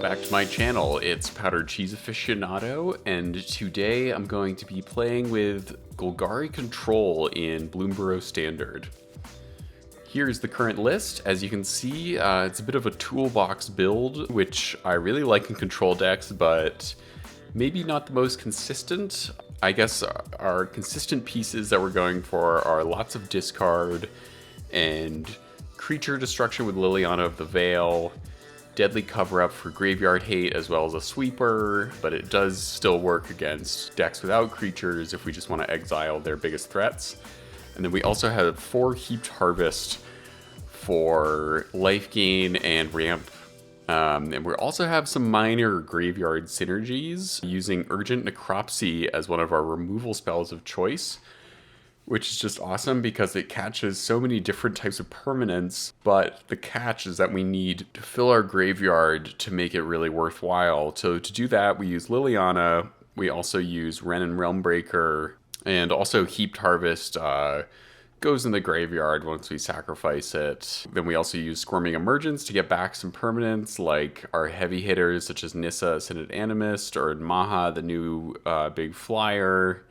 welcome back to my channel. It's Powdered Cheese Aficionado, and today I'm going to be playing with Golgari Control in Bloomborough Standard. Here's the current list. As you can see, it's a bit of a toolbox build, which I really like in control decks, but maybe not the most consistent. I guess our consistent pieces that we're going for are lots of discard and creature destruction with Liliana of the Veil, deadly cover-up for graveyard hate, as well as a sweeper, but it does still work against decks without creatures if we just want to exile their biggest threats. And then we also have 4 Heaped Harvest for life gain and ramp. And we also have some minor graveyard synergies using Urgent Necropsy as one of our removal spells of choice, which is just awesome because it catches so many different types of permanents, but the catch is that we need to fill our graveyard to make it really worthwhile. So to do that, we use Liliana, we also use Wrenn and Realmbreaker, and also Heaped Harvest goes in the graveyard once we sacrifice it. Then we also use Squirming Emergence to get back some permanents, like our heavy hitters such as Nissa, Ascended Animist, or Maha, the new big flyer.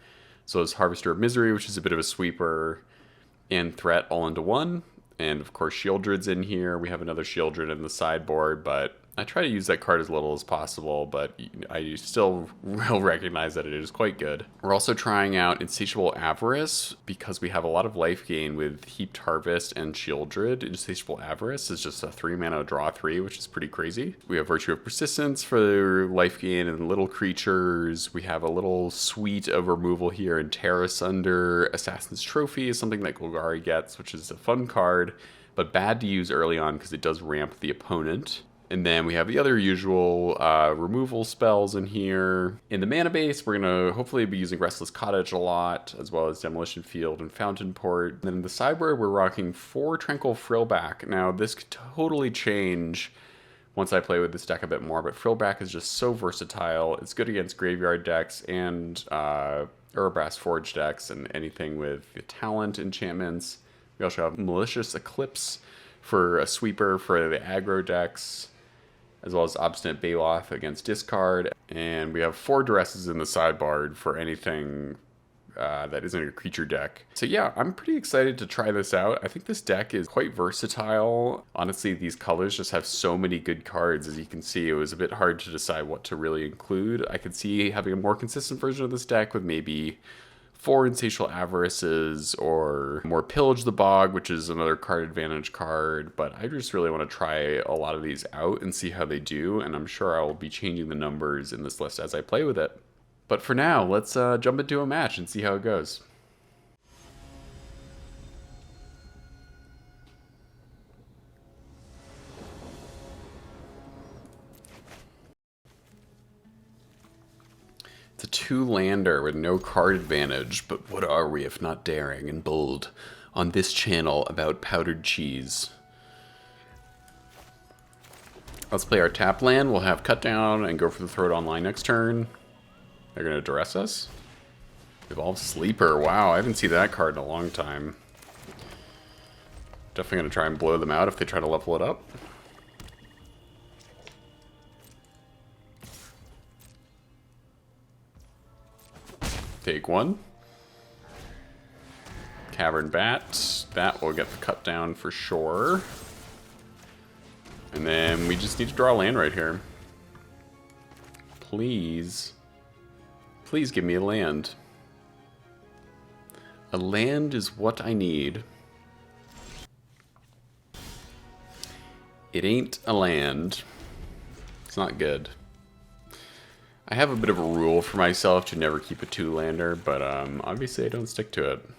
So it's Harvester of Misery, which is a bit of a sweeper, and Threat all into one. And of course Shieldred's in here. We have another Shieldred in the sideboard, but I try to use that card as little as possible, but I still will recognize that it is quite good. We're also trying out Insatiable Avarice because we have a lot of life gain with Heaped Harvest and Shieldred. Insatiable Avarice is just a 3-mana draw 3, which is pretty crazy. We have Virtue of Persistence for life gain and little creatures. We have a little suite of removal here in Terra Sunder. Assassin's Trophy is something that Golgari gets, which is a fun card, but bad to use early on because it does ramp the opponent. And then we have the other usual removal spells in here. In the mana base, we're going to hopefully be using Restless Cottage a lot, as well as Demolition Field and Fountain Port. And then in the sideboard, we're rocking 4 Tranquil Frillback. Now, this could totally change once I play with this deck a bit more, but Frillback is just so versatile. It's good against graveyard decks and Urabrass Forge decks and anything with talent enchantments. We also have Malicious Eclipse for a sweeper for the aggro decks, as well as Obstinate Baloth against discard. And we have 4 Duresses in the sideboard for anything that isn't a creature deck. So yeah, I'm pretty excited to try this out. I think this deck is quite versatile. Honestly, these colors just have so many good cards. As you can see, it was a bit hard to decide what to really include. I could see having a more consistent version of this deck with maybe 4 Insatiable Avarices, or more Pillage the Bog, which is another card advantage card, but I just really want to try a lot of these out and see how they do, and I'm sure I will be changing the numbers in this list as I play with it. But for now, let's jump into a match and see how it goes. It's a 2-lander with no card advantage, but what are we if not daring and bold on this channel about powdered cheese? Let's play our tap land. We'll have Cut Down and go for the Throat Online next turn. They're going to duress us. Evolve Sleeper. Wow, I haven't seen that card in a long time. Definitely going to try and blow them out if they try to level it up. Take 1. Cavern Bat. That will get the cut down for sure. And then we just need to draw a land right here. Please. Please give me a land. A land is what I need. It ain't a land. It's not good. I have a bit of a rule for myself to never keep a 2-lander, but obviously I don't stick to it.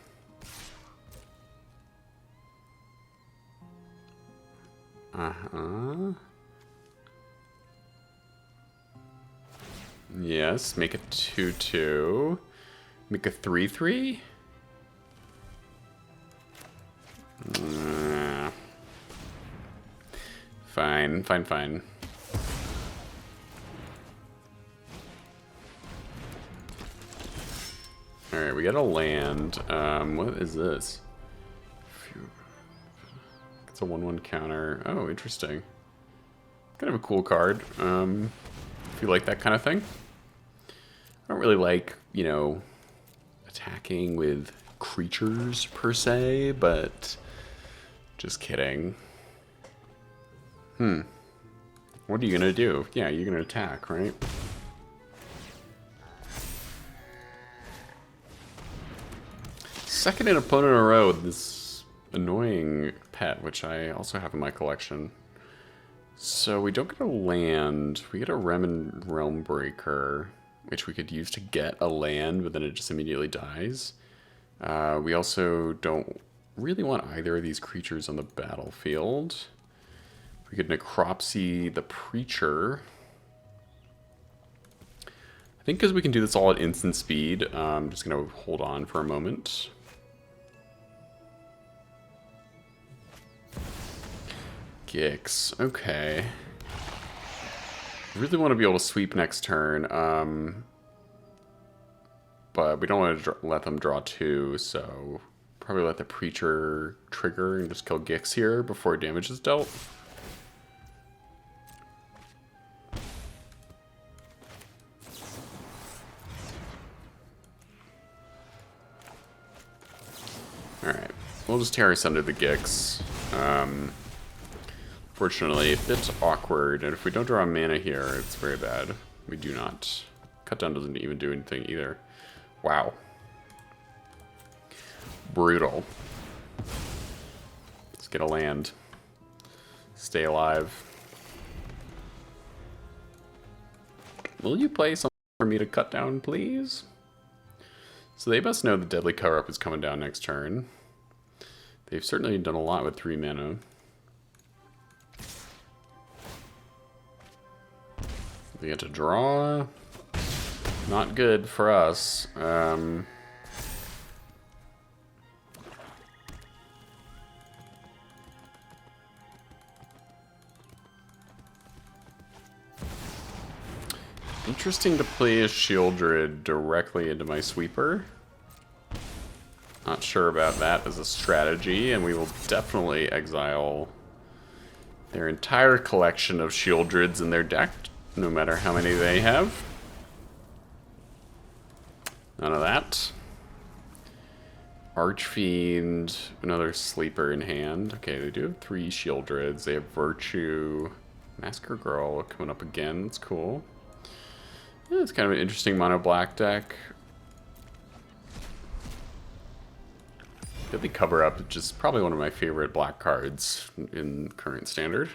Yes, make a 2/2. Make a 3/3. Fine, fine, fine. Alright, we got a land. What is this? It's a 1/1 counter. Oh, interesting. Kind of a cool card, if you like that kind of thing. I don't really like, you know, attacking with creatures per se, but just kidding. What are you gonna do? Yeah, you're gonna attack, right? Second opponent in a row with this annoying pet, which I also have in my collection. So we don't get a land, we get a Realm Breaker, which we could use to get a land, but then it just immediately dies. We also don't really want either of these creatures on the battlefield. We could Necropsy the Preacher. I think because we can do this all at instant speed, I'm just going to hold on for a moment. Gix, okay. I really want to be able to sweep next turn, but we don't want to let them draw two, so probably let the Preacher trigger and just kill Gix here before damage is dealt. Alright, we'll just Terror Sunder the Gix. Fortunately, it's awkward, and if we don't draw a mana here, it's very bad. We do not. Cut down doesn't even do anything either. Wow. Brutal. Let's get a land. Stay alive. Will you play something for me to cut down, please? So they must know the Deadly Cover-Up is coming down next turn. They've certainly done a lot with 3 mana. We get to draw. Not good for us. Interesting to play a Shieldred directly into my sweeper. Not sure about that as a strategy, and we will definitely exile their entire collection of Shieldreds in their deck, no matter how many they have. None of that. Archfiend, another sleeper in hand. Okay, they do have 3 Shieldreds. They have Virtue. Masker Girl coming up again. That's cool. Yeah, it's kind of an interesting mono black deck. Deadly Cover Up, which is probably one of my favorite black cards in current standard.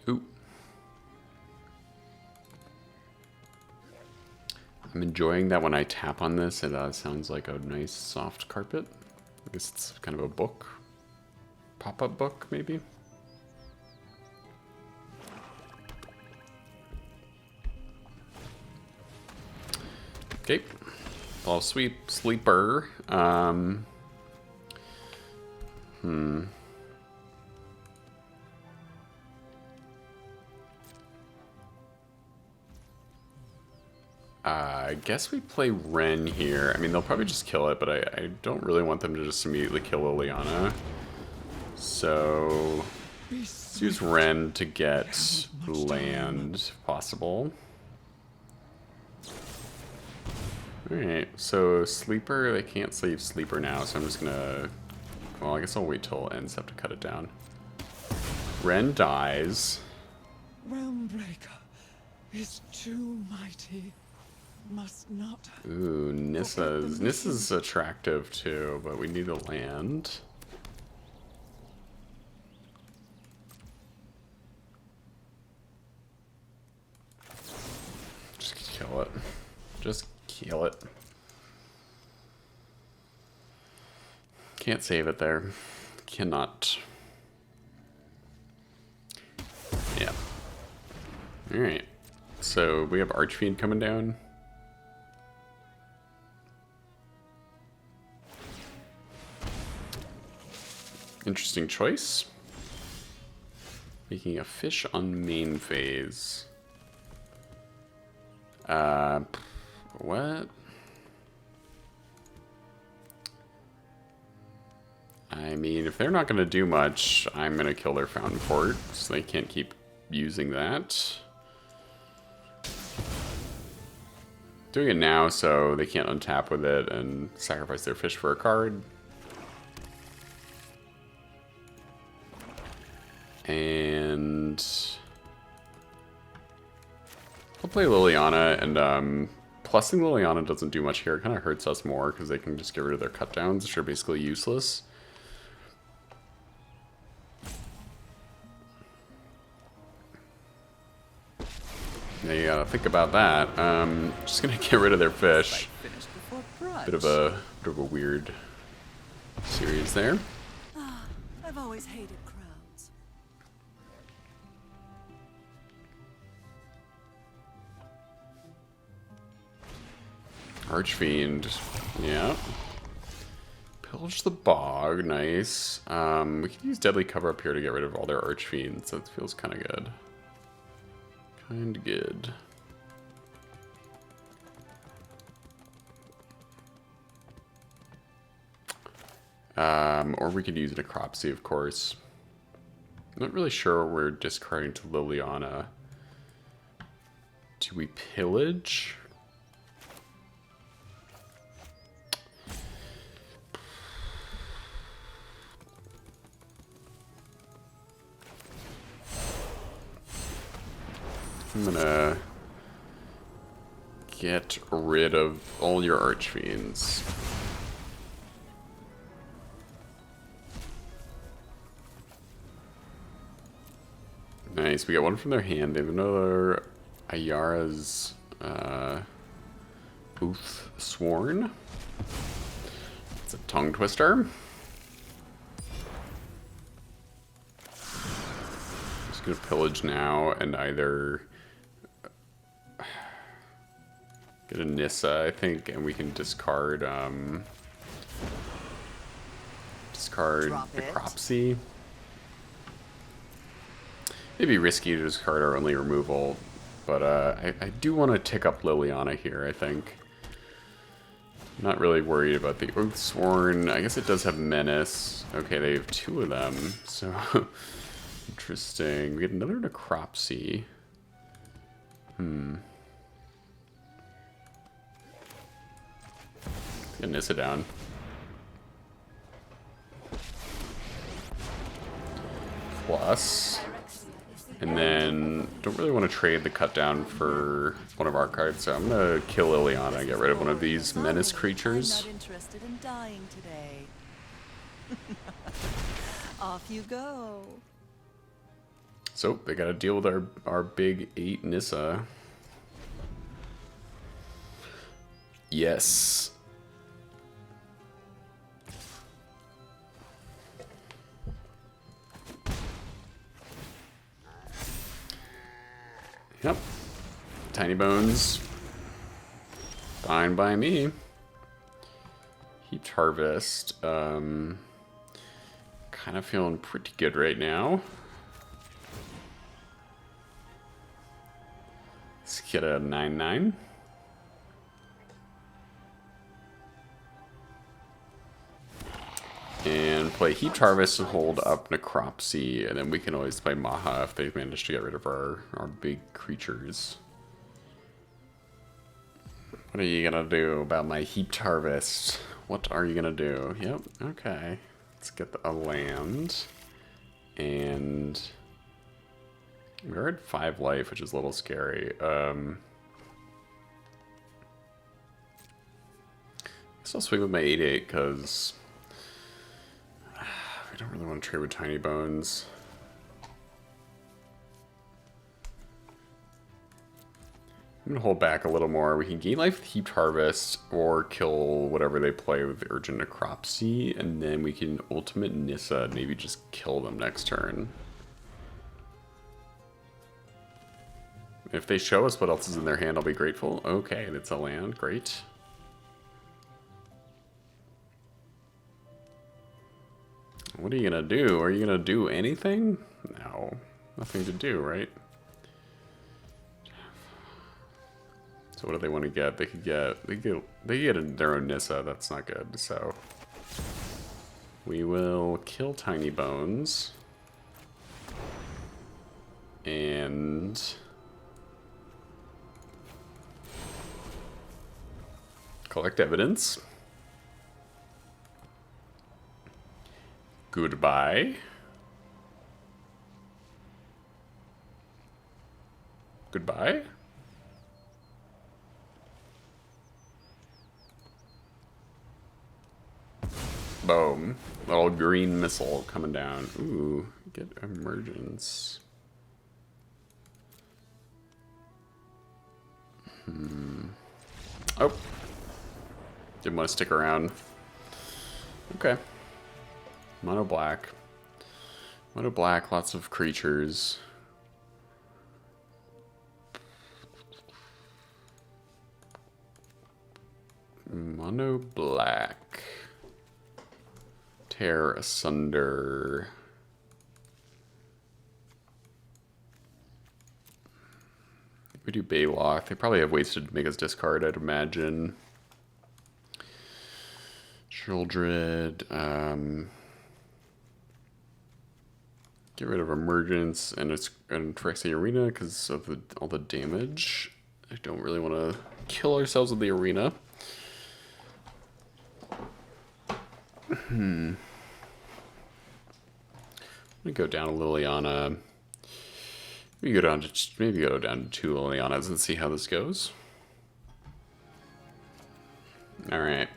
Ooh. I'm enjoying that when I tap on this, it sounds like a nice soft carpet. I guess it's kind of a book. Pop-up book, maybe? Okay. Ball sweep, sleeper. I guess we play Ren here. I mean, they'll probably just kill it, but I don't really want them to just immediately kill Liliana. So let's use Ren to get land, if possible. Alright, so Sleeper, they can't save Sleeper now, so I'm just gonna... Well, I guess I'll wait till Ends up to cut it down. Ren dies. Realmbreaker is too mighty. Must not. Ooh, Nissa's attractive too, but we need a land. Just kill it. Just kill it. Can't save it there. Cannot. Yeah. Alright. So we have Archfiend coming down. Interesting choice. Making a fish on main phase. What? I mean, if they're not going to do much, I'm going to kill their Fountain Fort, so they can't keep using that. Doing it now so they can't untap with it and sacrifice their fish for a card. And I'll play Liliana, and plussing Liliana doesn't do much here. It kind of hurts us more because they can just get rid of their cut downs, which are basically useless. Yeah, you gotta think about that. Just gonna get rid of their fish. Bit of a weird series there. I've always hated crowds. Archfiend, yeah. Pillage the Bog, nice. We can use Deadly Cover up here to get rid of all their Archfiends. That feels kind of good. Kind of good. Or we could use Necropsy, of course. I'm not really sure what we're discarding to Liliana. Do we pillage? I'm gonna get rid of all your Archfiends. Nice, we got one from their hand. They have another Ayara's Oath Sworn. It's a tongue twister. Just gonna pillage now and either get a Nissa, I think, and we can discard Necropsy. Maybe risky to discard our only removal, but I do want to tick up Liliana here, I think. I'm not really worried about the Oathsworn. I guess it does have Menace. Okay, they have two of them, so interesting. We get another Necropsy. Get Nissa down. Plus. And then, don't really want to trade the cut down for one of our cards, so I'm going to kill Liliana and get rid of one of these menace creatures. I'm not interested in dying today. Off you go. So, they got to deal with our big 8 Nissa. Yes. Yep. Tiny Bones. Fine by me. Heaped Harvest. Kind of feeling pretty good right now. Let's get a 9/9. And play Heaped Harvest to hold up Necropsy, and then we can always play Maha if they manage to get rid of our big creatures. What are you gonna do about my Heaped Harvest? What are you gonna do? Yep, okay. Let's get a land. And we're at 5 life, which is a little scary. I guess I'll swing with my 8/8 because I don't really want to trade with Tiny Bones. I'm going to hold back a little more. We can gain life with Heaped Harvest or kill whatever they play with Urgent Necropsy, and then we can Ultimate Nissa and maybe just kill them next turn. If they show us what else is in their hand, I'll be grateful. Okay, it's a land. Great. What are you gonna do? Are you gonna do anything? No. Nothing to do, right? So what do they want to get? They could get their own Nissa. That's not good, so We will kill Tiny Bones. And collect evidence. Goodbye. Goodbye. Boom. Little green missile coming down. Ooh, get emergence. Oh. Didn't want to stick around. Okay. Mono black. Mono black, lots of creatures. Mono black. Tear asunder. We do Baylock. They probably have ways to make us discard, I'd imagine. Childred. Get rid of Emergence and Phyrexia Arena because of all the damage. I don't really want to kill ourselves with the arena. I'm gonna go down a Liliana. Maybe go down to 2 Lilianas and see how this goes. All right,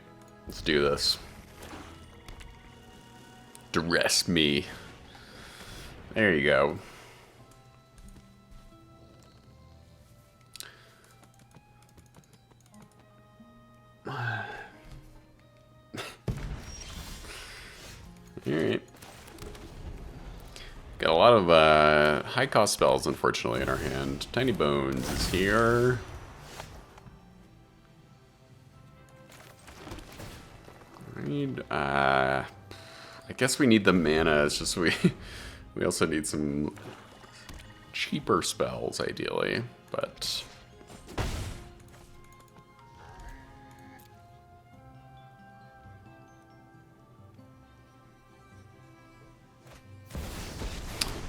let's do this. Duress me. There you go. Alright. Got a lot of high cost spells, unfortunately, in our hand. Tiny Bones is here. I guess we need the mana. It's just we also need some cheaper spells, ideally, but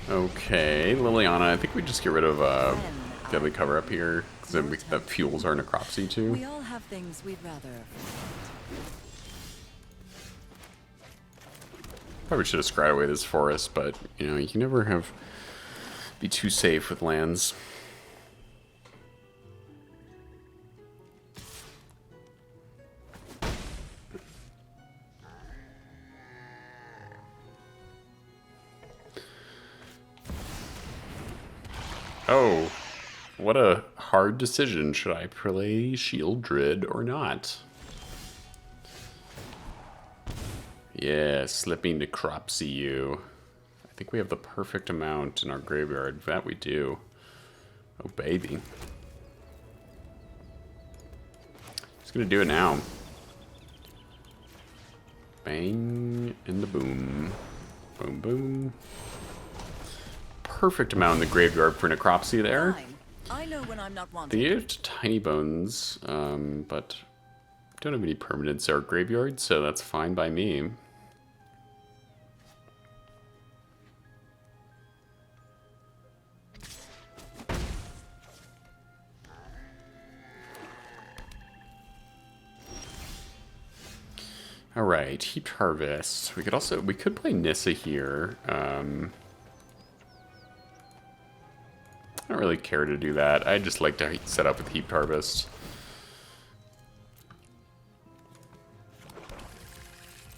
okay, Liliana. I think we just get rid of Deadly Cover Up here because that fuels our Necropsy too. We all have things we'd rather. Probably should have scryed away this forest, but you know, you can never be too safe with lands. Oh, what a hard decision. Should I play Shield Druid or not? Yeah, slipping Necropsy you. I think we have the perfect amount in our graveyard. That we do. Oh, baby. Just gonna do it now. Bang, and the boom. Boom, boom. Perfect amount in the graveyard for Necropsy there. Fine. I know when I'm not wanted. They have Tiny Bones, but don't have any permanents in our graveyard, so that's fine by me. All right, Heaped Harvest. We could play Nissa here. I don't really care to do that. I just like to set up with Heaped Harvest.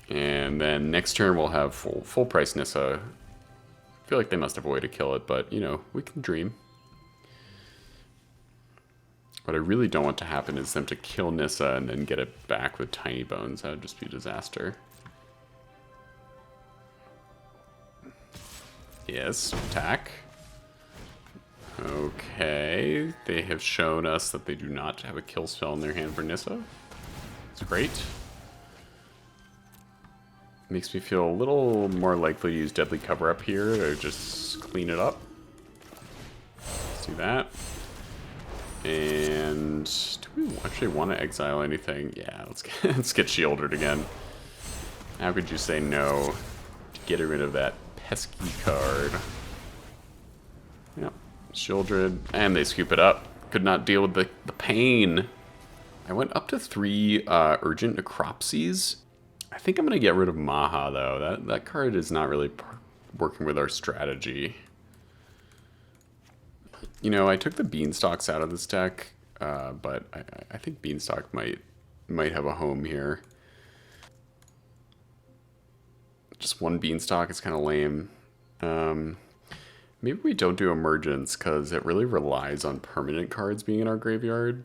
And then next turn we'll have full price Nissa. I feel like they must have a way to kill it, but you know, we can dream. What I really don't want to happen is them to kill Nissa and then get it back with Tiny Bones. That would just be a disaster. Yes, attack. Okay, they have shown us that they do not have a kill spell in their hand for Nissa. It's great. Makes me feel a little more likely to use Deadly Cover Up here to just clean it up. Let's do that. And do we actually want to exile anything? Yeah, let's get Shielded again. How could you say no to getting rid of that pesky card? Yep. Shieldred. And they scoop it up. Could not deal with the pain. I went up to 3 urgent necropsies. I think I'm going to get rid of Maha, though. That card is not really working with our strategy. You know, I took the Beanstalks out of this deck, but I think Beanstalk might have a home here. Just one Beanstalk is kind of lame. Maybe we don't do Emergence, because it really relies on permanent cards being in our graveyard.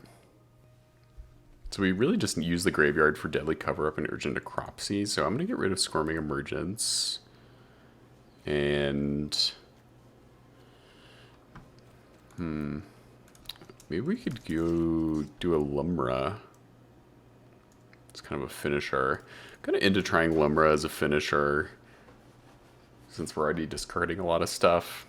So we really just use the graveyard for Deadly Cover-Up and Urgent Necropsy. So I'm going to get rid of Squirming Emergence. And... maybe we could go do a Lumra. It's kind of a finisher. I'm kind of into trying Lumra as a finisher, since we're already discarding a lot of stuff.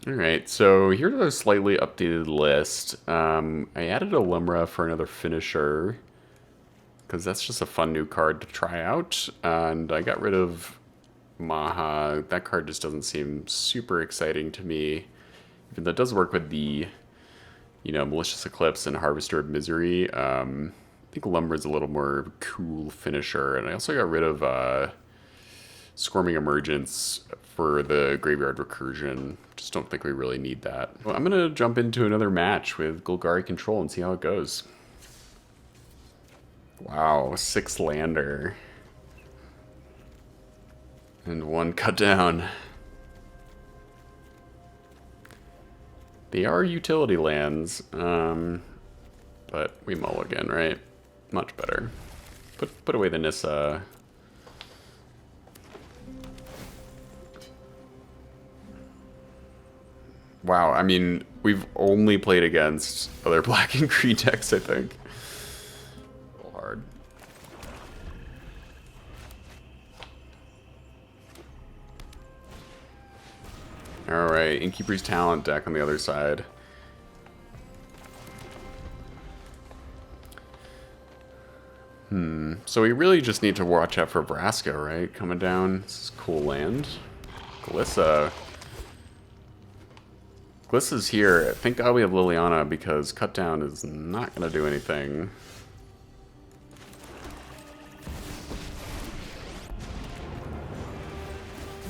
Alright, so here's a slightly updated list. I added a Lumra for another finisher, because that's just a fun new card to try out. And I got rid of Maha. That card just doesn't seem super exciting to me. Even though it does work with the, you know, Malicious Eclipse and Harvester of Misery. I think Lumbra's a little more cool finisher. And I also got rid of Squirming Emergence for the Graveyard Recursion. Just don't think we really need that. Well, I'm going to jump into another match with Golgari Control and see how it goes. Wow, 6 lander. And 1 cut down. They are utility lands, but we mulligan, right? Much better. Put away the Nissa. Wow, I mean, we've only played against other black and green decks, I think. A little hard. Alright, Innkeeper's Talent deck on the other side. So we really just need to watch out for Vraska, right? Coming down. This is cool land. Glissa. Glissa's here. Thank God we have Liliana, because cut down is not going to do anything.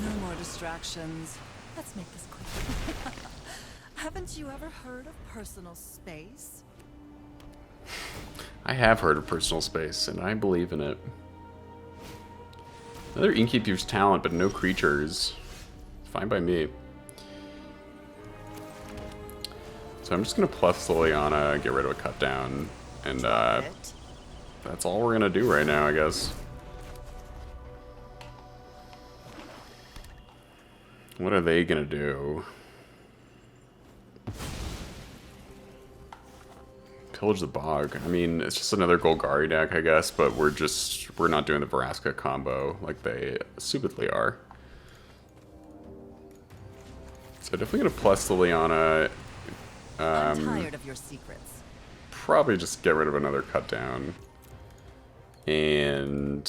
No more distractions. Let's make this quick. Haven't you ever heard of personal space? I have heard of personal space, and I believe in it. Another Innkeeper's Talent, but no creatures. Fine by me. So I'm just going to plus Liliana, get rid of a cut down, and that's all we're going to do right now, I guess. What are they going to do? Pillage the Bog. I mean, it's just another Golgari deck, I guess, but we're not doing the Vraska combo like they stupidly are. So definitely going to plus Liliana. I'm tired of your secrets. Probably just get rid of another cut down. And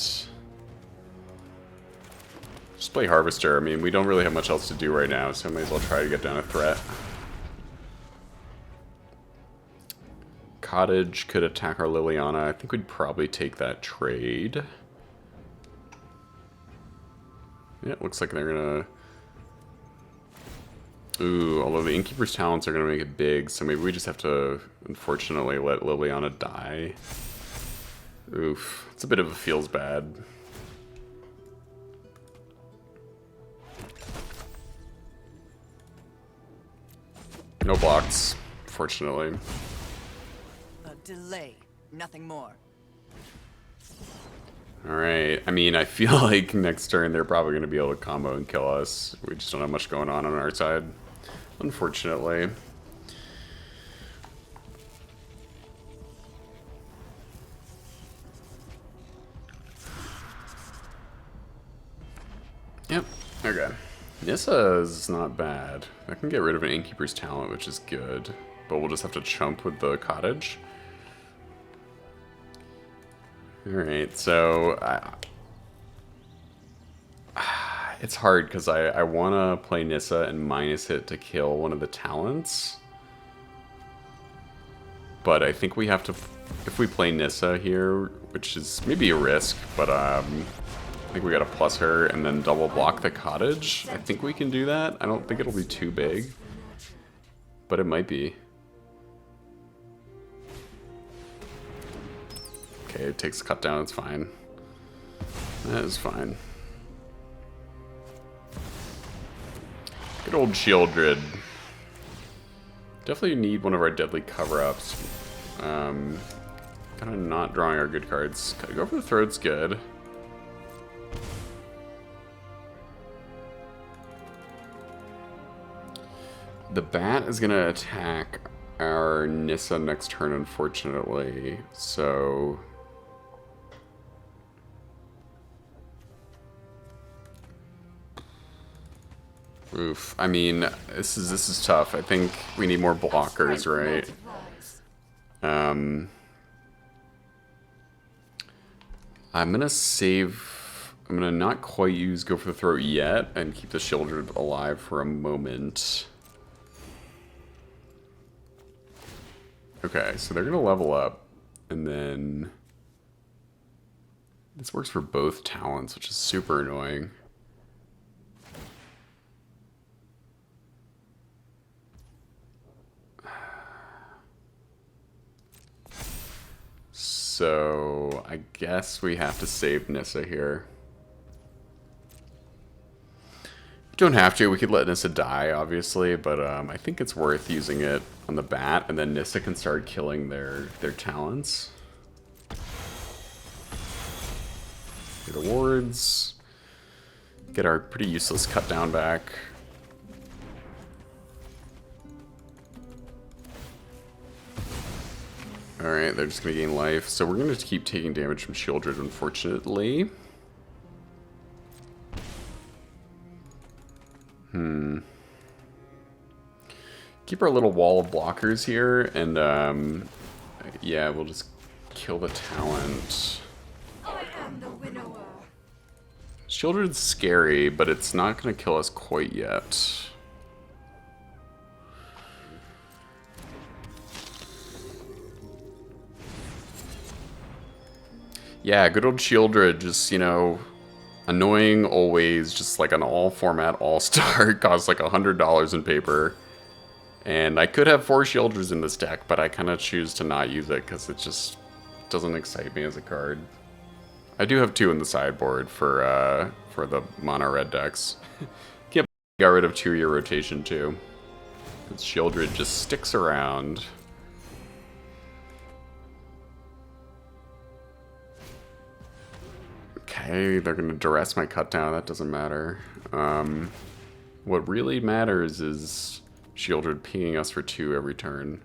just play Harvester. I mean, we don't really have much else to do right now, so I may as well try to get down a threat. Cottage could attack our Liliana. I think we'd probably take that trade. Yeah, it looks like they're gonna... Ooh, although the Innkeeper's Talents are gonna make it big, so maybe we just have to, unfortunately, let Liliana die. Oof, it's a bit of a feels bad. No blocks, fortunately. A delay, nothing more. Alright, I mean, I feel like next turn they're probably going to be able to combo and kill us. We just don't have much going on our side, unfortunately. Yep, okay. Nissa's not bad. I can get rid of an Innkeeper's Talent, which is good. But we'll just have to chump with the Cottage. Alright, so it's hard because I want to play Nissa and minus it to kill one of the talents. But I think we have to, if we play Nissa here, which is maybe a risk, but I think we gotta plus her and then double block the cottage. I think we can do that. I don't think it'll be too big, but it might be. Okay, it takes cut down, it's fine. That is fine. Good old Shieldred. Definitely need one of our deadly cover-ups. Kind of not drawing our good cards. Go for the throat's good. The bat is gonna attack our Nissa next turn, unfortunately. So oof. I mean, this is tough. I think we need more blockers, right? I'm gonna save. I'm gonna not quite use Go for the Throat yet, and keep the Shieldred alive for a moment. Okay, so they're gonna level up, and then this works for both talents, which is super annoying. So I guess we have to save Nissa here. Don't have to. We could let Nissa die, obviously, but I think it's worth using it on the bat, and then Nissa can start killing their talents. Get awards. Get our pretty useless cut down back. Alright, they're just going to gain life. So we're going to keep taking damage from Shieldred, unfortunately. Keep our little wall of blockers here, and yeah, we'll just kill the talent. I am the winnower. Shieldred's scary, but it's not going to kill us quite yet. Yeah, good old Shieldred, just, you know, annoying always, just like an all-format all-star, costs like $100 in paper. And I could have 4 Shieldreds in this deck, but I kind of choose to not use it because it just doesn't excite me as a card. I do have 2 in the sideboard for the mono red decks. Can't got rid of 2-year rotation too. This Shieldred just sticks around. Okay, they're gonna duress my cut down. That doesn't matter. What really matters is Shieldred pinging us for 2 every turn.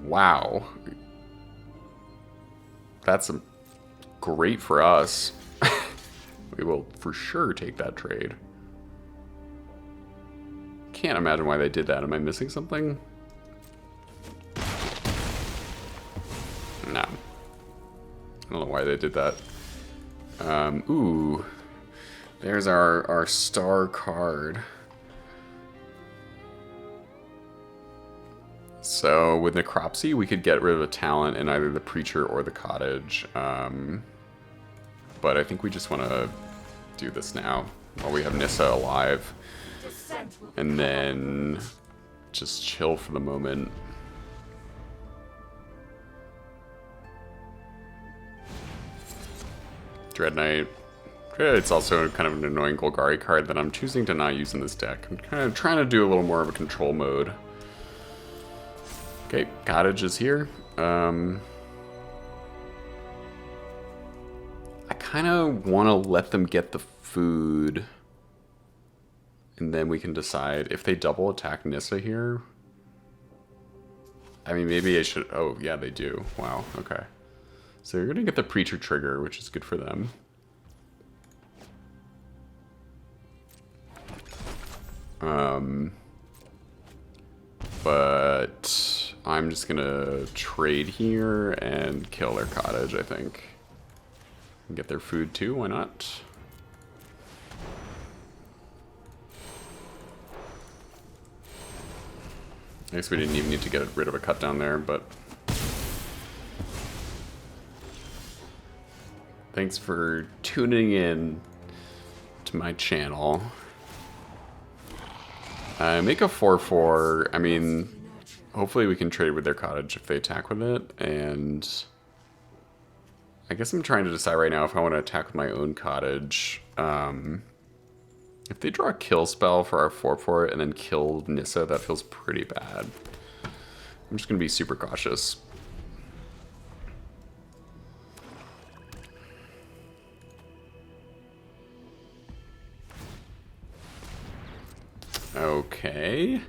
Wow. That's great for us. We will for sure take that trade. Can't imagine why they did that. Am I missing something? No. I don't know why they did that. Ooh. There's our star card. So with Necropsy, we could get rid of a talent in either the Preacher or the Cottage. But I think we just want to do this now while we have Nissa alive. And then just chill for the moment. Dread Knight. It's also kind of an annoying Golgari card that I'm choosing to not use in this deck. I'm kind of trying to do a little more of a control mode. Okay, Cottage is here. I kind of want to let them get the food. And then we can decide if they double attack Nissa here. I mean, maybe I should... Oh, yeah, they do. Wow, okay. So you're going to get the Preacher trigger, which is good for them. But I'm just gonna trade here and kill their cottage, I think. And get their food too, why not? I guess we didn't even need to get rid of a cut down there, but... Thanks for tuning in to my channel. Make a 4-4. I mean, hopefully we can trade with their cottage if they attack with it, and... I guess I'm trying to decide right now if I want to attack with my own cottage. If they draw a kill spell for our 4-4 and then kill Nissa, that feels pretty bad. I'm just going to be super cautious. Okay.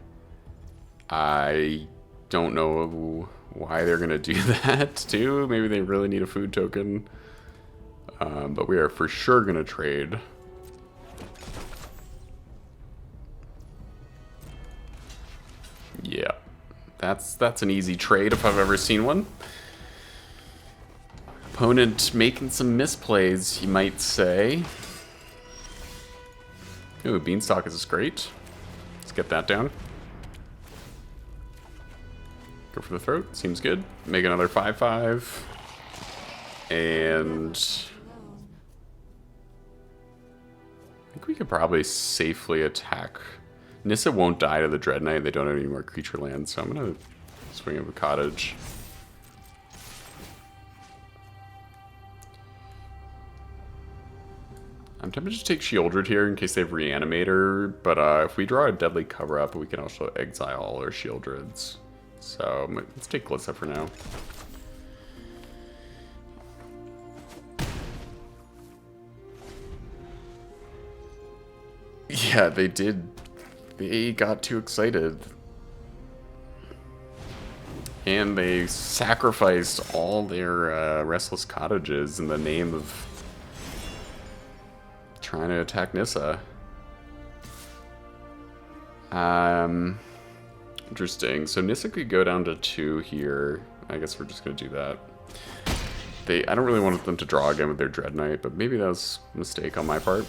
I don't know why they're going to do that, too. Maybe they really need a food token. But we are for sure going to trade. Yeah, that's an easy trade if I've ever seen one. Opponent making some misplays, you might say. Ooh, Beanstalk is great. Let's get that down. Go for the throat, seems good. Make another 5-5. And... I think we could probably safely attack... Nissa won't die to the Dread Knight. They don't have any more creature land, so I'm gonna swing up a cottage. I'm tempted to take Shieldred here in case they have Reanimator, but if we draw a Deadly Cover-Up, we can also exile all our Shieldreds. So let's take Glissa for now. Yeah, they did. They got too excited. And they sacrificed all their Restless Cottages in the name of trying to attack Nissa. Interesting. So Nissa could go down to 2 here. I guess we're just going to do that. I don't really want them to draw again with their Dread Knight, but maybe that was a mistake on my part.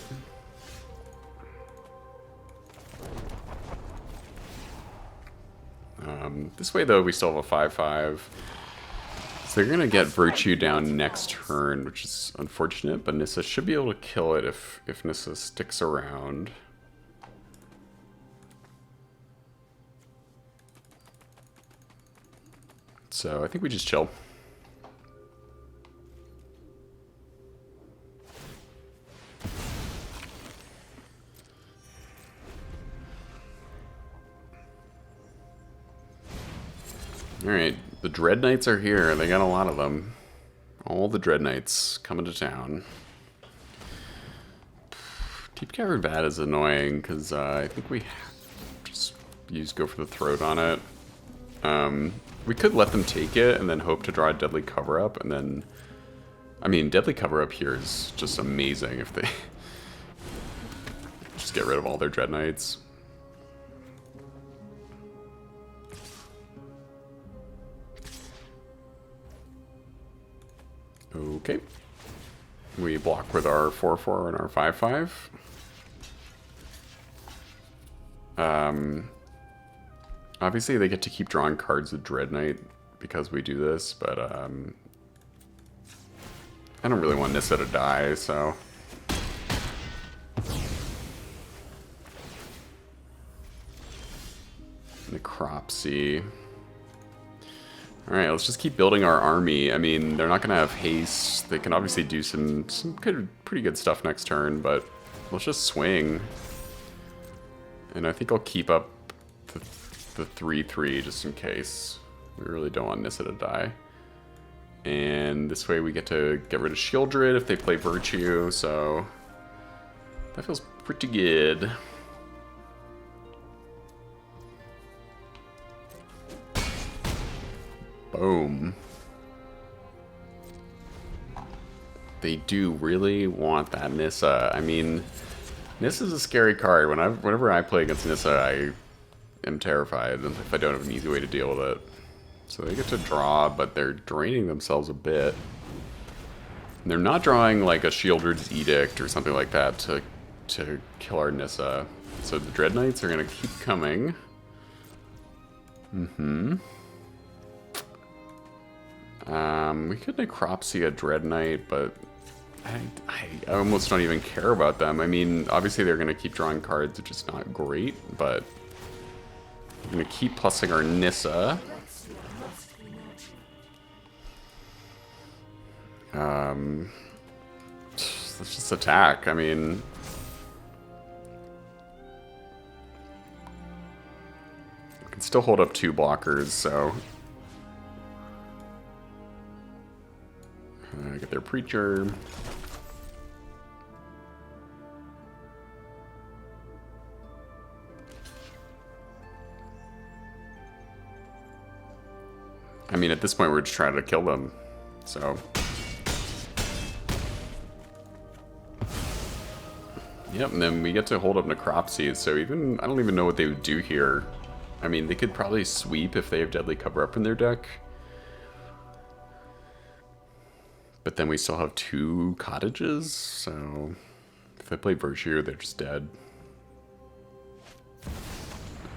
This way, though, we still have a 5-5. So they're going to get Virtue down next turn, which is unfortunate, but Nissa should be able to kill it if Nissa sticks around. So I think we just chill. Alright, the Dread Knights are here. They got a lot of them. All the Dread Knights coming to town. Deep Cavern Bat is annoying because I think we just go for the throat on it. We could let them take it and then hope to draw a Deadly Cover-Up, and then... I mean, Deadly Cover-Up here is just amazing if they... just get rid of all their Dread Knights. Okay. We block with our 4-4 and our 5-5. Obviously they get to keep drawing cards with Dread Knight because we do this, but I don't really want Nissa to die, so... Necropsy. Alright, let's just keep building our army. I mean, they're not going to have haste. They can obviously do some pretty good stuff next turn, but let's just swing. And I think I'll keep up the 3-3 just in case. We really don't want Nissa to die. And this way we get to get rid of Shieldred if they play Virtue, so that feels pretty good. Boom. They do really want that Nissa. I mean, Nissa's a scary card. Whenever I play against Nissa, am terrified if I don't have an easy way to deal with it. So they get to draw, but they're draining themselves a bit. And they're not drawing like a Shieldred's Edict or something like that to kill our Nissa. So the Dread Knights are going to keep coming. We could Necropsy a Dread Knight, but I almost don't even care about them. I mean, obviously they're going to keep drawing cards, which is not great, but we're going to keep plussing our Nissa. Let's just attack. I mean, we can still hold up 2 blockers, so get their Preacher. I mean, at this point, we're just trying to kill them, so. Yep, and then we get to hold up Necropsy, so even, I don't even know what they would do here. I mean, they could probably sweep if they have Deadly Cover-Up in their deck. But then we still have 2 cottages, so if they play Virtue, they're just dead.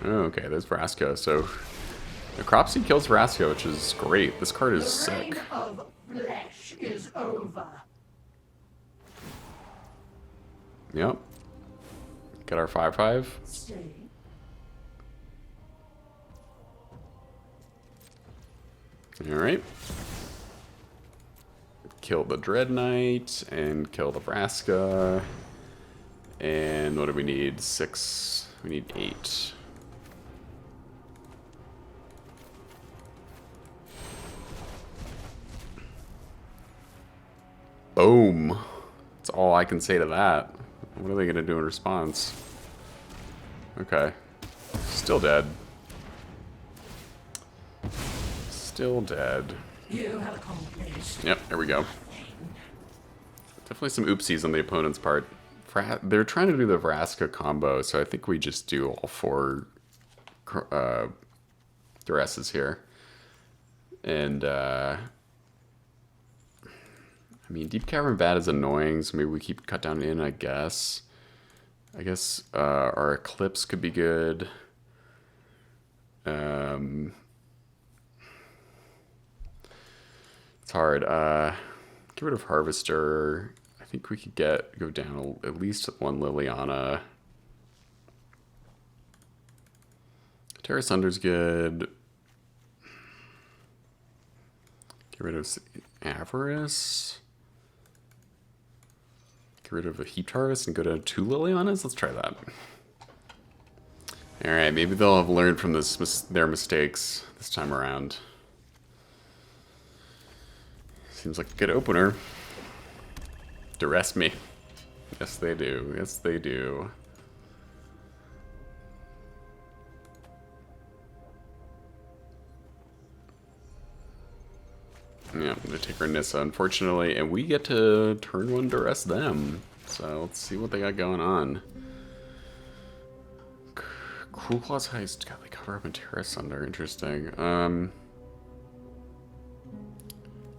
Oh, okay, there's Vraska, so Necropsy kills Vraska, which is great. This card is sick. The reign of flesh is over. Yep. Get our 5/5. Stay. Alright. Kill the Dread Knight and kill the Vraska. And what do we need? 6. We need 8. Boom. That's all I can say to that. What are they going to do in response? Okay. Still dead. Still dead. You have accomplished. Yep, there we go. Definitely some oopsies on the opponent's part. They're trying to do the Vraska combo, so I think we just do all 4 Duresses here. And, I mean, Deep Cavern Bat is annoying, so maybe we keep Cut Down in, I guess. I guess our Eclipse could be good. It's hard. Get rid of Harvester. I think we could go down at least 1 Liliana. Terra Sunder's good. Get rid of Avarice. Get rid of a Heaped Harvest and go to 2 Lilianas? Let's try that. Alright, maybe they'll have learned from their mistakes this time around. Seems like a good opener. Duress me. Yes, they do. Yes, they do. Yeah, they take our Nissa, unfortunately, and we get to turn 1 Duress them. So let's see what they got going on. Cruel Claw's Heist. God, they cover up in Terra Sunder. Interesting.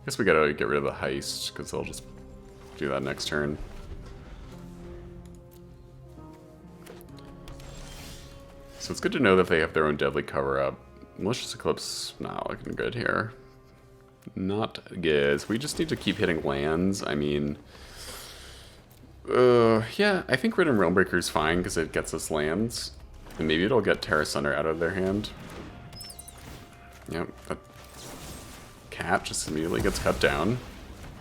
Guess we gotta get rid of the Heist, because they'll just do that next turn. So it's good to know that they have their own Deadly Cover-Up. Malicious Eclipse, not looking good here. Not good. So we just need to keep hitting lands. I mean, yeah, I think Rhythm Realmbreaker is fine because it gets us lands. And maybe it'll get Terra Sunder out of their hand. Yep, that cat just immediately gets cut down.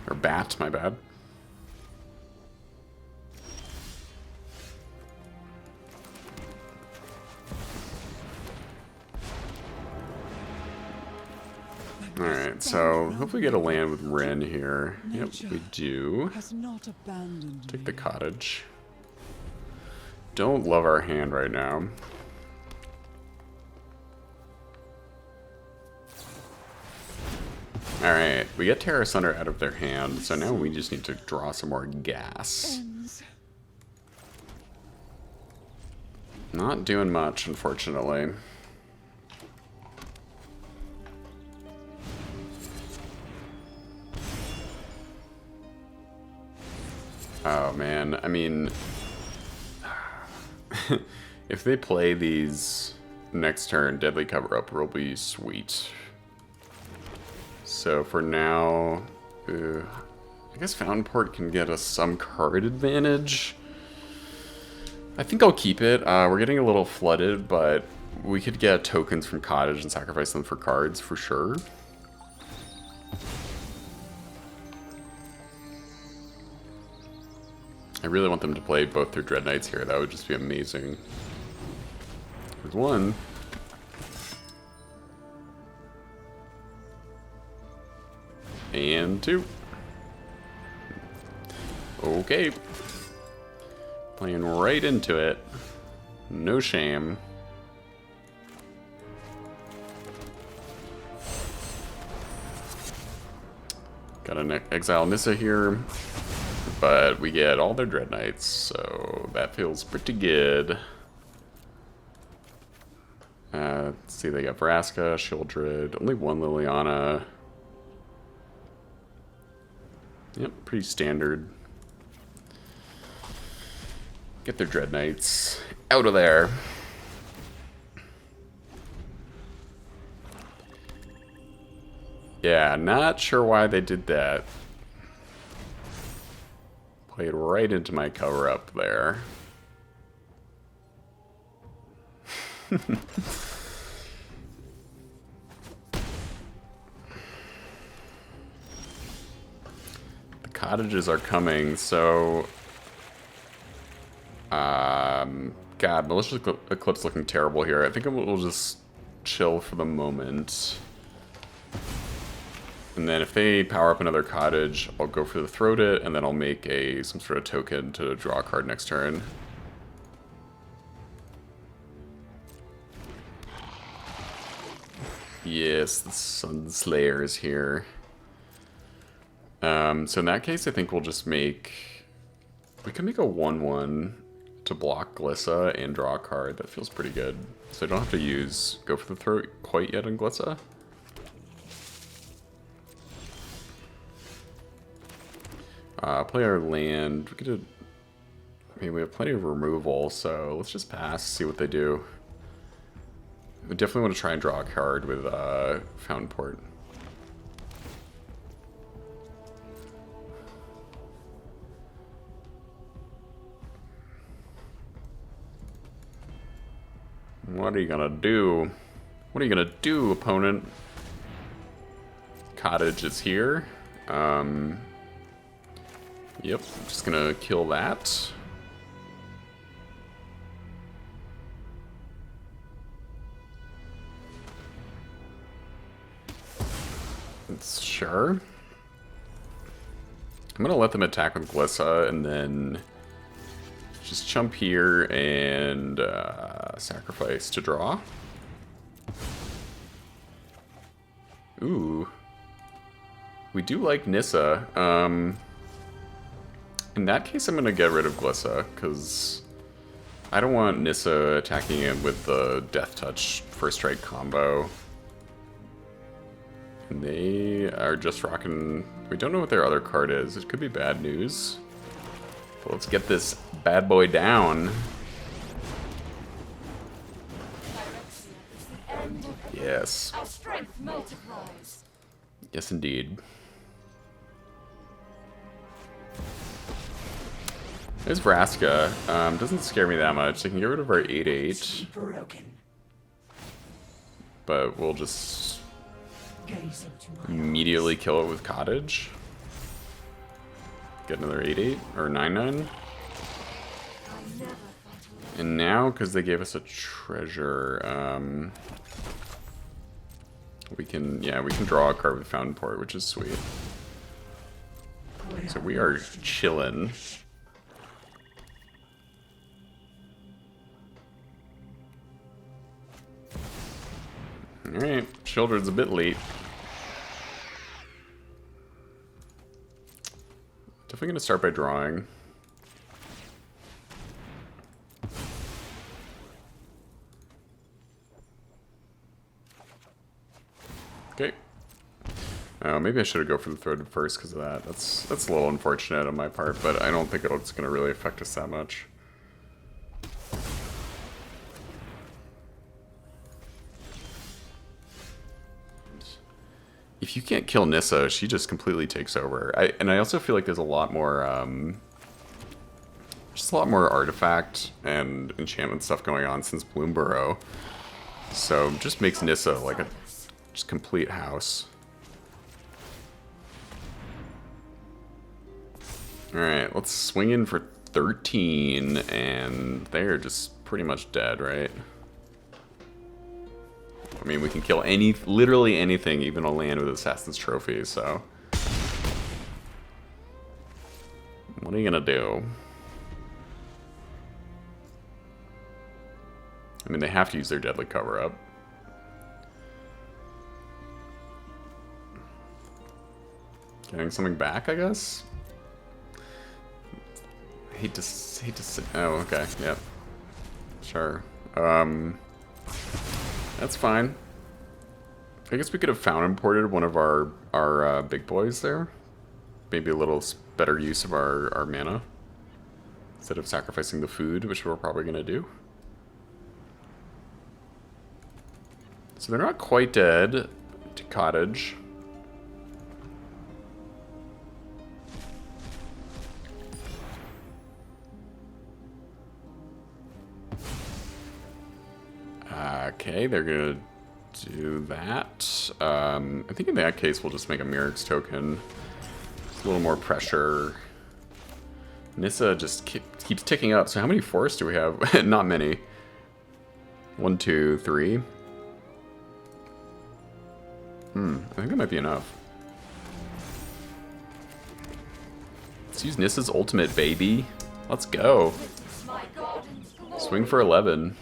Or bat, my bad. Alright, so hopefully we get a land with Ren here. Yep, we do. Has not abandoned Take me. the cottage. Don't love our hand right now. Alright, we get Terra Sunder out of their hand, so now we just need to draw some more gas. Ends. Not doing much, unfortunately. man, I mean, if they play these next turn, Deadly Cover-Up will be sweet. So for now, I guess Fountain Port can get us some card advantage. I think I'll keep it. We're getting a little flooded, but we could get tokens from Cottage and sacrifice them for cards for sure. I really want them to play both their Dread Knights here. That would just be amazing. There's one. And two. Okay. Playing right into it. No shame. Got an Exile Nissa here. But we get all their Dread Knights, so that feels pretty good. Let's see, they got Vraska, Shieldred, only one Liliana. Yep, pretty standard. Get their Dread Knights out of there. Yeah, not sure why they did that. Played right into my cover-up there. The cottages are coming, so... God, Malicious Eclipse looking terrible here. I think we'll just chill for the moment. And then if they power up another cottage, I'll go for the Throat It, and then I'll make some sort of token to draw a card next turn. Yes, the Sunslayer is here. So in that case, I think we'll just make... We can make a 1/1 to block Glissa and draw a card. That feels pretty good. So I don't have to go for the Throat quite yet on Glissa. Play our land. I mean, we have plenty of removal, so let's just pass, see what they do. We definitely want to try and draw a card with Fountain Port. What are you gonna do? What are you gonna do, opponent? Cottage is here. Yep, I'm just gonna kill that. Sure. I'm gonna let them attack with Glissa and then just jump here and sacrifice to draw. Ooh. We do like Nissa. In that case, I'm going to get rid of Glissa, because I don't want Nissa attacking him with the Death Touch First Strike combo. And they are just rocking... We don't know what their other card is. It could be bad news. But let's get this bad boy down. Yes. Our strength multiplies. Yes, indeed. There's Vraska. Doesn't scare me that much. They can get rid of our 8/8. Broken. But we'll just Gaze into my immediately kill it with Cottage. Get another 8/8 or 9/9. And now, because they gave us a treasure, we can draw a card with Fountain Port, which is sweet. So we are chillin'. Alright, Children's a bit late. Definitely gonna start by drawing. Okay. Oh, maybe I should have go for the throated first because of that. That's a little unfortunate on my part, but I don't think it's going to really affect us that much. If you can't kill Nissa, she just completely takes over. I also feel like there's a lot more, just a lot more artifact and enchantment stuff going on since Bloomburrow. So just makes Nissa like a just complete house. Alright, let's swing in for 13, and they're just pretty much dead, right? I mean, we can kill literally anything, even a land with Assassin's Trophy, so... What are you gonna do? I mean, they have to use their Deadly Cover-Up. Getting something back, I guess? Hate to say. Oh, okay. Yep. Sure. That's fine. I guess we could have found imported one of our big boys there. Maybe a little better use of our mana instead of sacrificing the food, which we're probably gonna do. So they're not quite dead. To cottage. Okay, they're gonna do that. I think in that case we'll just make a Mirror's token. Just a little more pressure. Nissa just keeps ticking up. So how many forests do we have? Not many. 1, 2, 3. I think that might be enough. Let's use Nissa's ultimate, baby. Let's go. Swing for 11.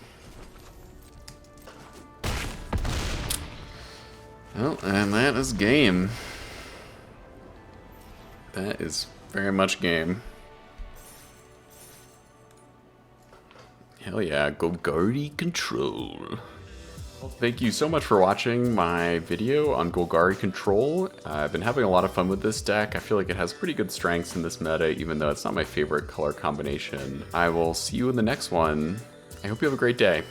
Well, and that is game. That is very much game. Hell yeah, Golgari control. Well, thank you so much for watching my video on Golgari control. I've been having a lot of fun with this deck. I feel like it has pretty good strengths in this meta, even though it's not my favorite color combination. I will see you in the next one. I hope you have a great day.